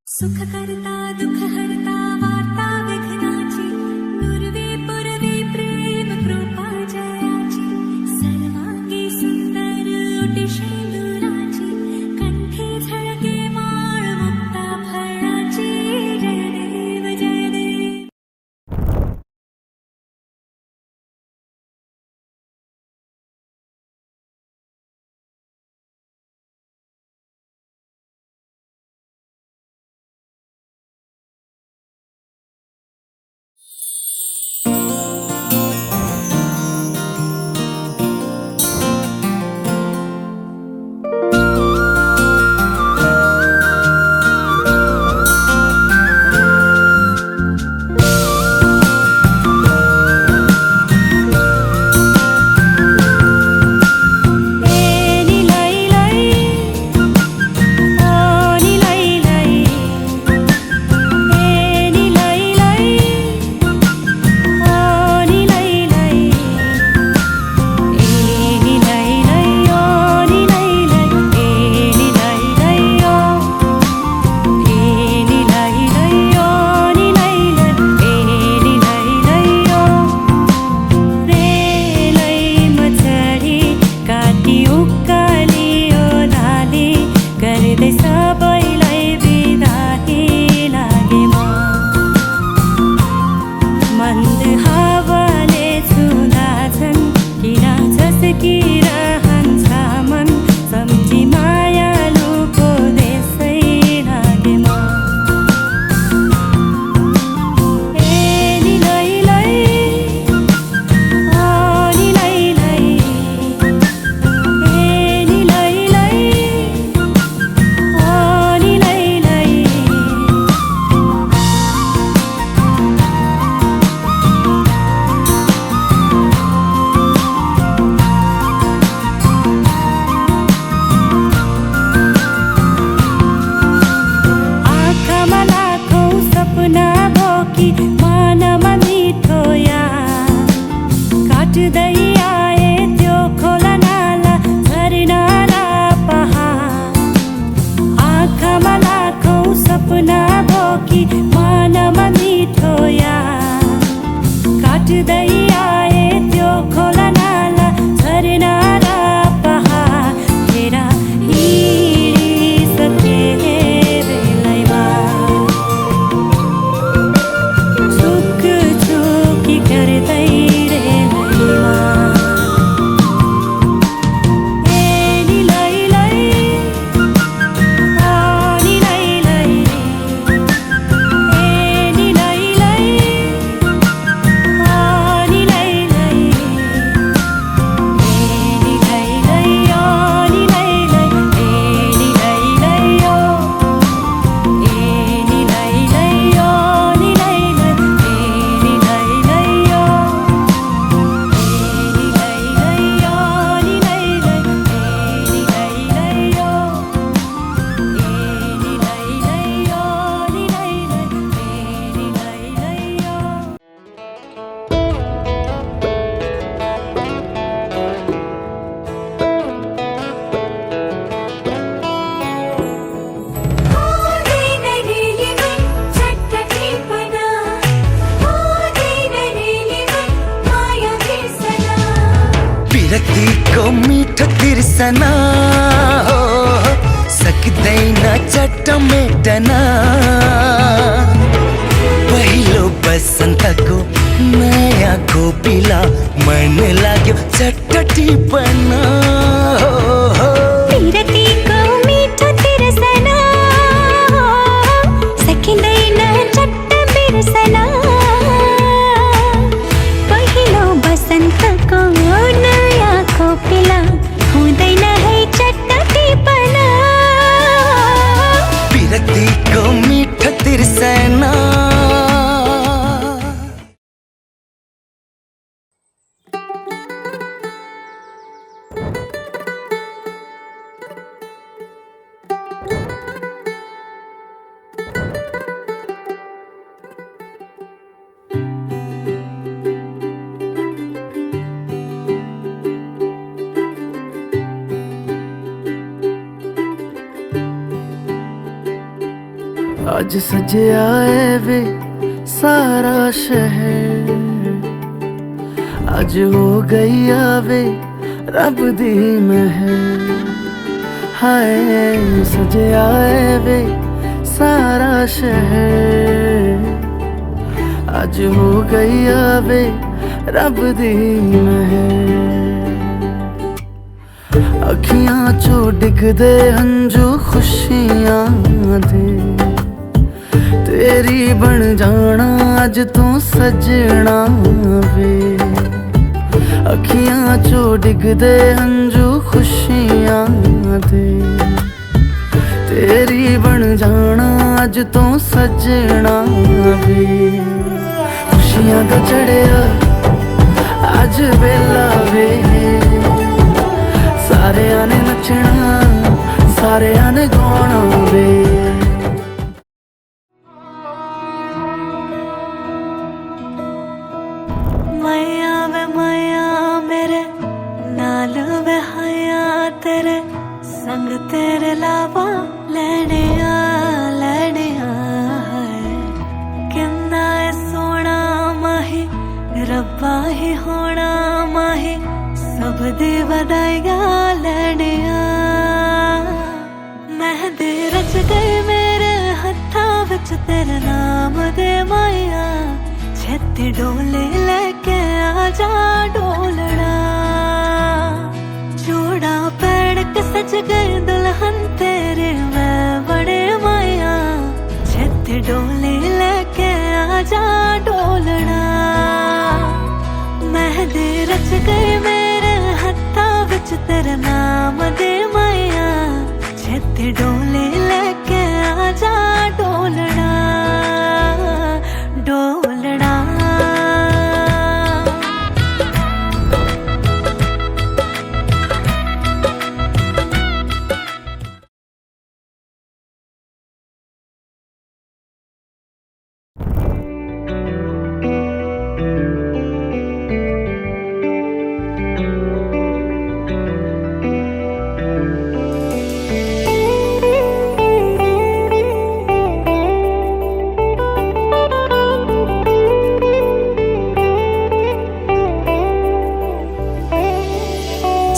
सुख करता दुख हरता वार्ता विघ्नाची नुरवी पुरवी प्रेम कृपा जयाची सर्वांगी सुंदर ओटी शेंदुराची कंठी झळके माळ मुक्ता फळाची जय देव जय देव. विरक्ति को मीठो तिर्सना हो सक्दैन चट्ट मेटना पहिलो बसन्तको नयाँ खोपिला मन लाग्यो चट्ट टिपना हो विरक्तिको मीठो तिर्सना हो सकिँदैन चट्ट बिर्सना पहिलो बसन्तको नयाँ खोपिला हुँदैन है चट्ट टिपना विरक्तिको मीठो तिर्सना. आज सजया है वे सारा शहर, आज हो गई आवे रब दी महर। हाय सजया है वे सारा शहर, आज हो गई आवे रब दी महर। अखियां चो डिगदे हंजू खुशियां दे, तेरी बन जाना अज तू सजना वे। अखियां चो डिगदे हंजू खुशियां दे, तेरी बन जाना अज तू सजना वे। खुशियां दा चढ़िया अज वेला वे, सारेयां ने नचना सारेयां ने गाना वे। माया वे माया मेरे नाल वे हाया तेरे संग तेरे लावा लैने आ है। किन्ना है सोना माही रब्बा ही होना माही, सब दी बधाइया लैने आ। मेहंदी रच गई मेरे हत्था विच तेरे नाम दे माया, छेती डोले लेके आजा डोलना। जोड़ा पैड़ के सज गए दुल्हन तेरे मैं बड़े माया, छेती डोले लेके आजा डोलना। मेहंदी रच गई मेरे हत्था विच तेरे नाम दे माया, छेती डोले लेके आजा डोलना डोलना।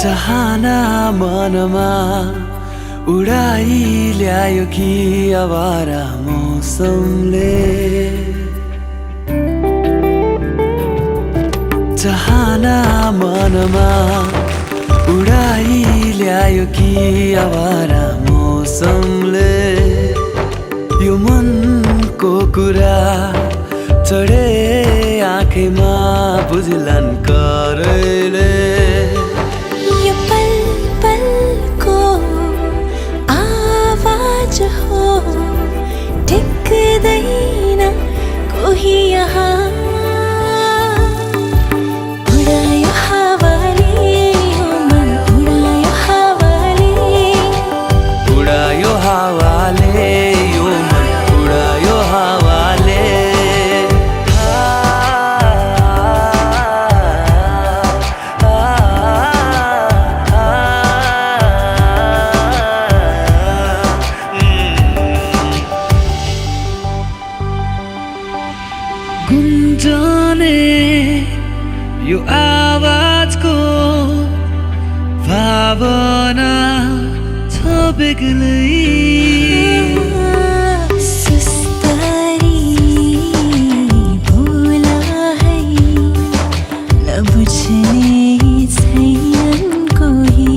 चाहना मनमा उडाई ल्यायो कि आवारा मौसमले। चाहना मनमा उडाई ल्यायो कि आवारा मौसमले। यो मनको कुरा चढे आँखैमा बुझलन करैले। हो टिक देना कोई यहाँ, उड़ायो हवाले ओ मन उड़ायो हवाले। उड़ायो हवाले ओ मन उड़ायो हवाले। गुन्जने यो आवाजको भावना छ बेग्लै। सुस्तरी भोला है नबुझ्ने छैन कोही।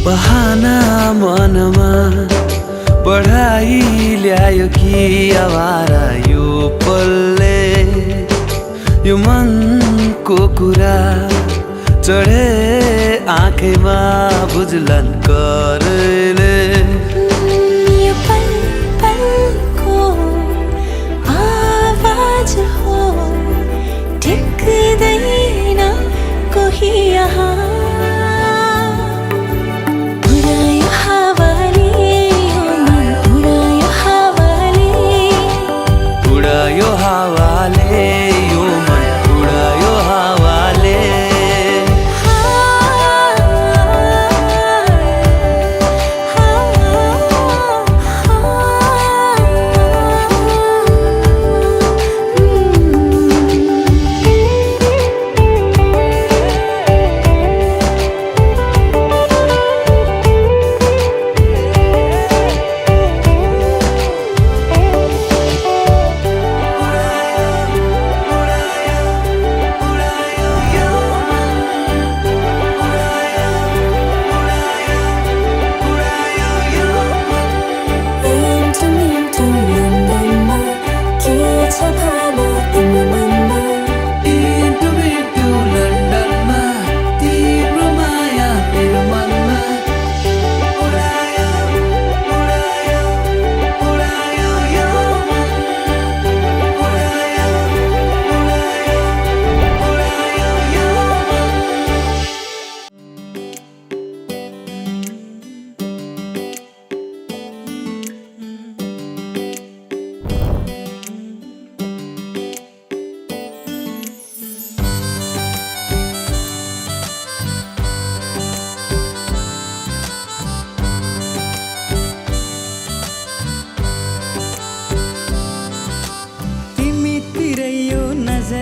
बहाना मनमा पढाइ ल्यायो कि आवारा यो पल्ले। यो मनको कुरा चढे आँखैमा बुझलन करैले। यो पल पलको आवाज हो टिक्दैन कोही यहाँ। उड़ायो हवाले ओ मन उड़ायो हवाले। उड़ायो हवाले यो मन उड़ायो हवाले।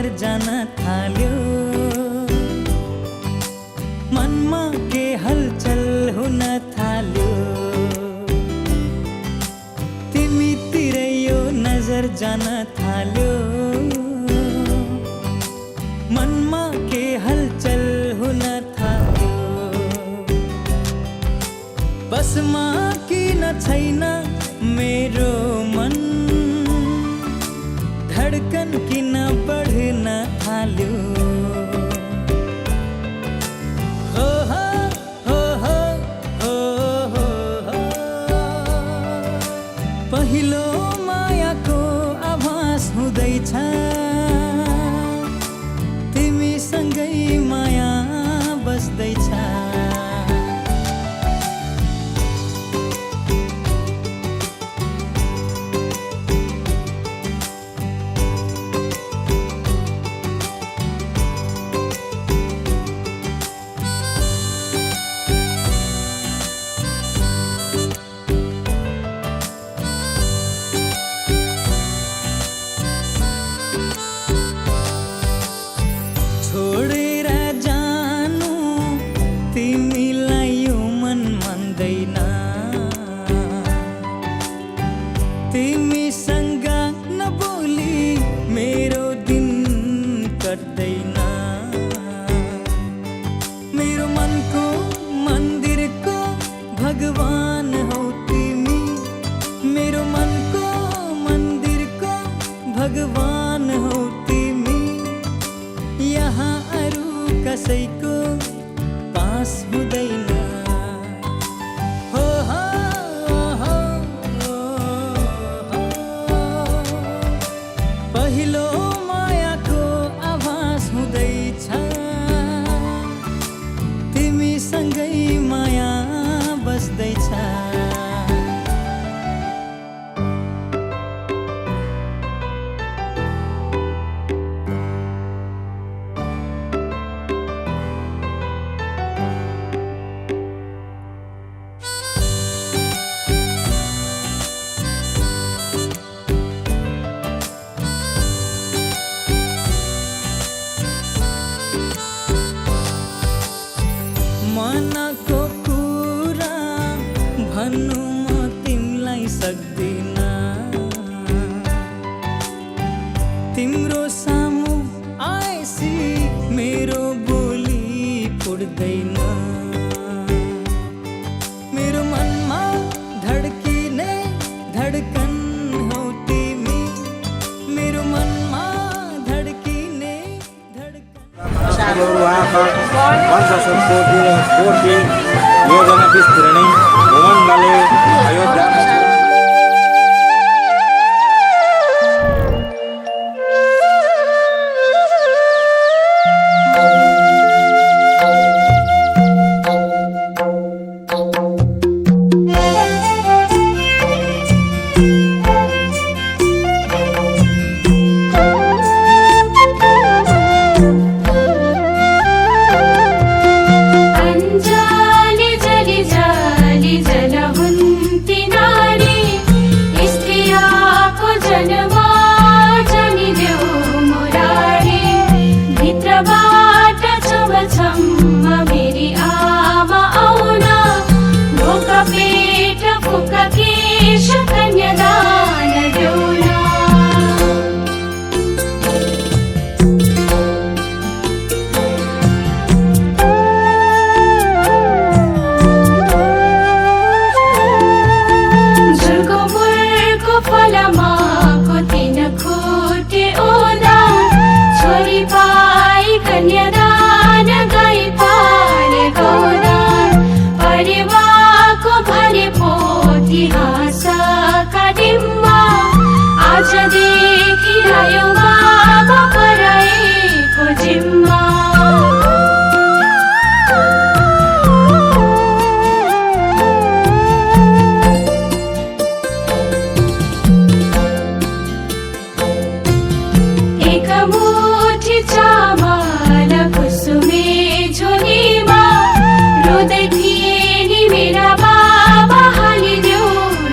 नजर जान थाल्यो मनमा के हलचल हुन थाल्यो तिमीतिरै यो नजर जान थाल्यो मनमा के हलचल हुन थाल्यो बसमा किन छैन मेरो मन धडकन किन बढ्न थाल्यो हो हो हो हो हो हो पहिलो मायाको आभास हुँदैछ तिमीसँगै माया बस्दैछ छोडेर जानु तिमीलाई यो मन मान्दैन तिमीसँग नबोली मेरो दिन कट्दैन मेरो मनको मन्दिरको भगवान हौ तिमी मेरो मनको मन्दिरको भगवान हौ तिमी यहाँ अरू कसैको पास हुँदैन हो हो हो हो पहिलो मायाको आभास हुँदैछ तिमीसँगै माया बस्दैछ मनको कुरा भन्नु म तिमीलाई सक्दिन तिम्रो सामु आएसी मेरो बोली फुट्दैन मेरो मनमा धड्किने धडकन हौ तिमी मेरो मनमा धड्किने धडकन seluruh hafal bangsa Sempurna Yoga Nafis Training Woman Lalu Ayodhya रुँदै थिए नि मेरा बाबा हालिदेऊ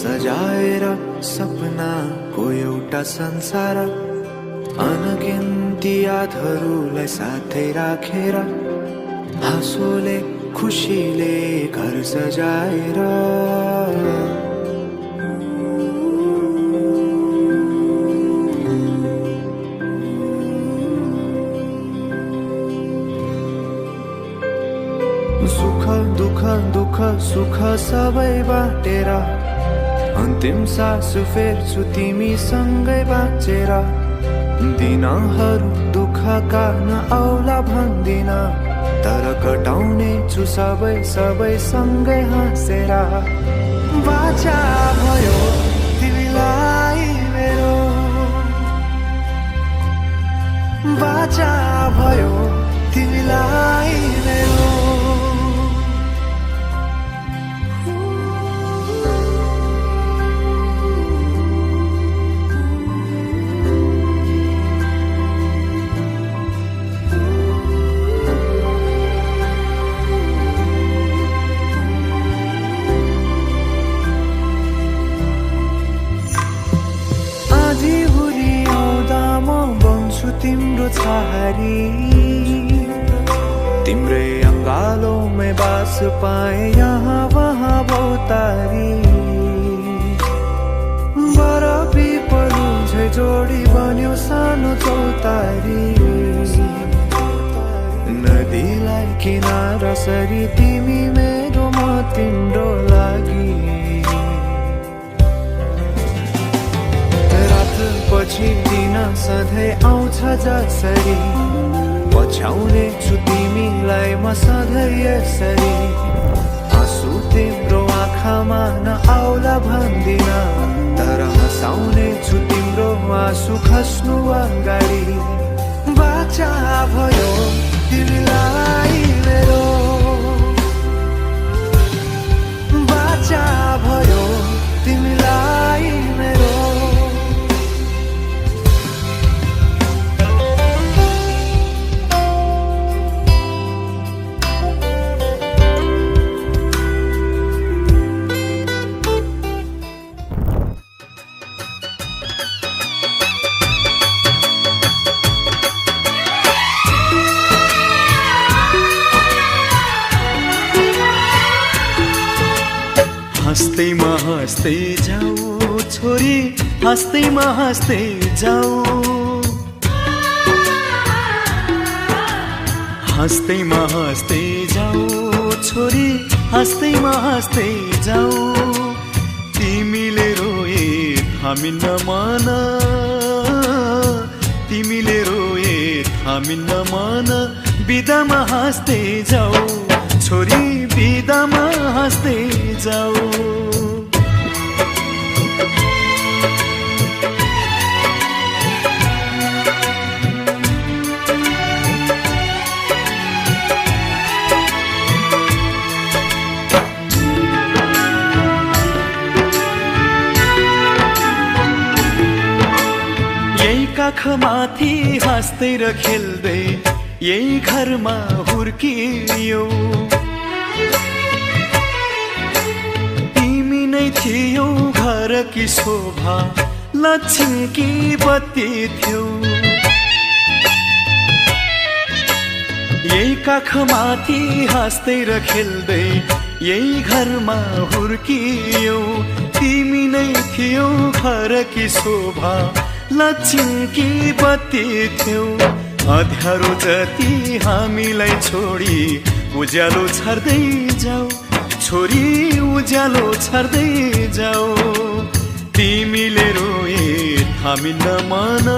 सजाएर सपनाको एउटा संसार अनगिन्ती यादहरूलाई साथै राखेर हाँसोले खुसीले घर सजाएर सुख दुःख दुःख सुख सबै बाटेर अन्तिम सास फेर्छु तिमीसँगै बाँचेर दिनहरू दुःखका नआउला भन्दिन तर कटाउने छु सबै सबै सँगै हाँसेर बाचा भयो तिमीलाई मेरो बाचा भयो तिमीलाई मेरो तिम्रो छहारी तिम्रै अंगालों बास पाए यहाँ वहाँ बहुतारी बरफी पलु झै जोडी बन्यो सानो चौतारी नदीलाई किनारा सरी तिमी मेरो म तिम्रो लागि पछि दिन सधैँ आउँछ जसरी पछ्याउने छु तिमीलाई म सधैँ यसरी आँसु तिम्रो आँखामा नआउला भन्दिन तर हँसाउने छु तिम्रो आँसु खस्नु अगाडि बाचा भयो तिमीलाई मेरो बाचा भयो तिमीलाई मेरो हँस्दैमा हँस्दै जाऊ छोरी हँस्दैमा हँस्दै जाऊ हँस्दैमा हँस्दै जाऊ छोरी हँस्दैमा हँस्दै जाऊ तिमीले रोए थामिन्न मन तिमीले रोए थामिन्न मन बिदामा हाँस्दै जाऊ छोरी बिदामा हाँस्दै जाऊ यही काखमाथि हाँस्दै र खेल्दै यही घरमा हुर्कियो तिमी नै थियौ घरकी शोभा लक्ष्मीकी बत्ती थियौ यही काखमाथि हाँस्दै र खेल्दै यही घरमा हुर्कियो तिमी नै थियौ घरकी शोभा लक्ष्मीकी बत्ती थियौ अँध्यारो जति हामीलाई छोडी उज्यालो छर्दै जाऊ छोरी उज्यालो छर्दै जाऊ तिमीले रोए थामिन्न मन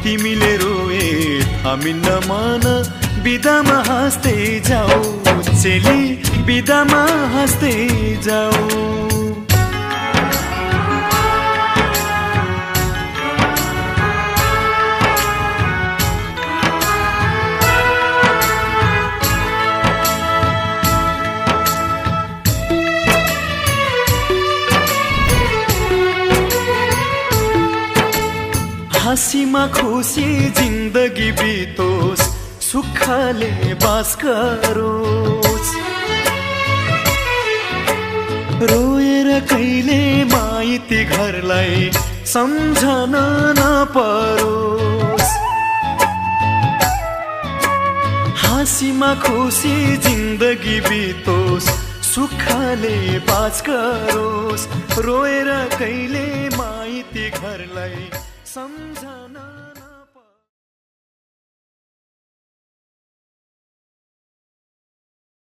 तिमीले रोए थामिन्न मन बिदामा हाँस्दै जाऊ चेली बिदामा हाँस्दै जाऊ हाँसीमा खुसी जिन्दगी बितोस् सुखले बास करोस् रोए घरलाई सम्झन नपरोस्। हाँसीमा खुसी जिन्दगी बितोस्, सुखले बाँच गरोस्, रोएर कहिले माइती घरलाई सम्झन